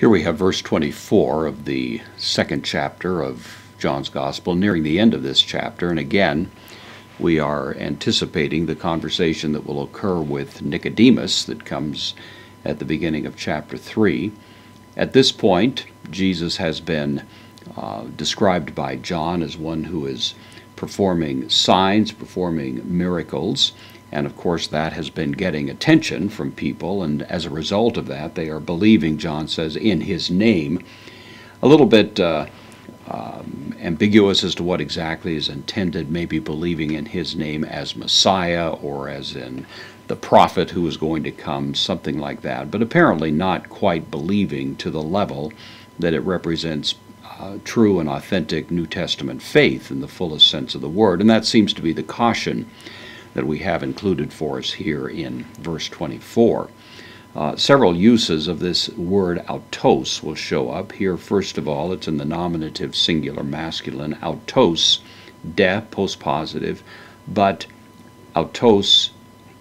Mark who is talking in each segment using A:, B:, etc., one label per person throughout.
A: Here we have verse 24 of the second chapter of John's Gospel, nearing the end of this chapter, and again we are anticipating the conversation that will occur with Nicodemus that comes at the beginning of chapter 3. At this point, Jesus has been described by John as one who is performing signs, performing miracles, and of course that has been getting attention from people, and as a result of that they are believing, John says, in his name. A little bit ambiguous as to what exactly is intended, maybe believing in his name as Messiah or as in the prophet who is going to come, something like that, but apparently not quite believing to the level that it represents true and authentic New Testament faith in the fullest sense of the word. And that seems to be the caution that we have included for us here in verse 24. Several uses of this word autos will show up here. First of all, it's in the nominative singular masculine, autos, de, postpositive, but autos,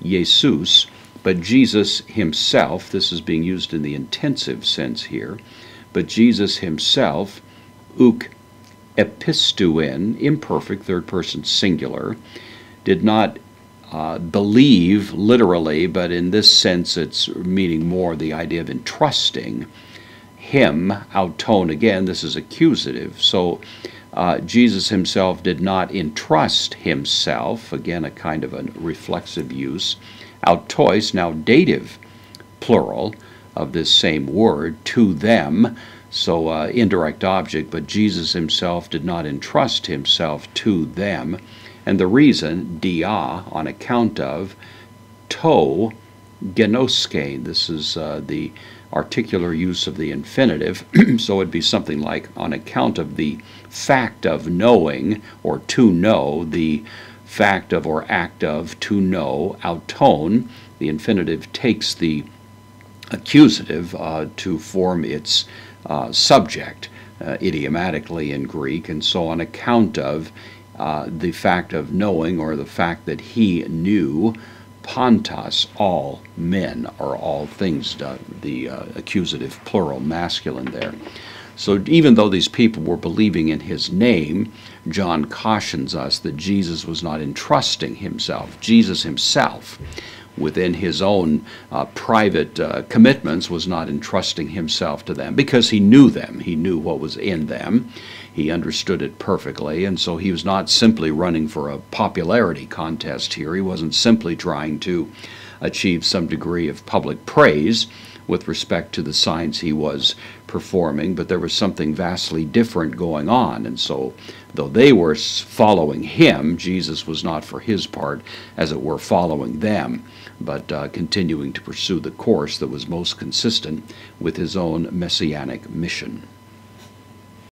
A: Jesus, but Jesus himself, this is being used in the intensive sense here, but Jesus himself, uk epistuin, imperfect, third person singular, did not believe literally, but in this sense it's meaning more the idea of entrusting him, auton, again this is accusative, so Jesus himself did not entrust himself, again a kind of a reflexive use, autois, now dative plural of this same word, to them, so indirect object, but Jesus himself did not entrust himself to them. And the reason, dia, on account of, to, genoske, this is the articular use of the infinitive, so it'd be something like on account of the fact of knowing, or to know, the fact of or act of, to know, auton, the infinitive takes the accusative to form its subject, idiomatically in Greek, and so on account of the fact of knowing, or the fact that he knew, pantos, all men, or all things, the accusative plural masculine there. So even though these people were believing in his name, John cautions us that Jesus was not entrusting himself. Jesus himself, within his own private commitments, was not entrusting himself to them, because he knew them. He knew what was in them. He understood it perfectly, and so he was not simply running for a popularity contest here. He wasn't simply trying to achieve some degree of public praise with respect to the signs he was performing, but there was something vastly different going on. And so though they were following him, Jesus was not, for his part, as it were, following them, but continuing to pursue the course that was most consistent with his own messianic mission.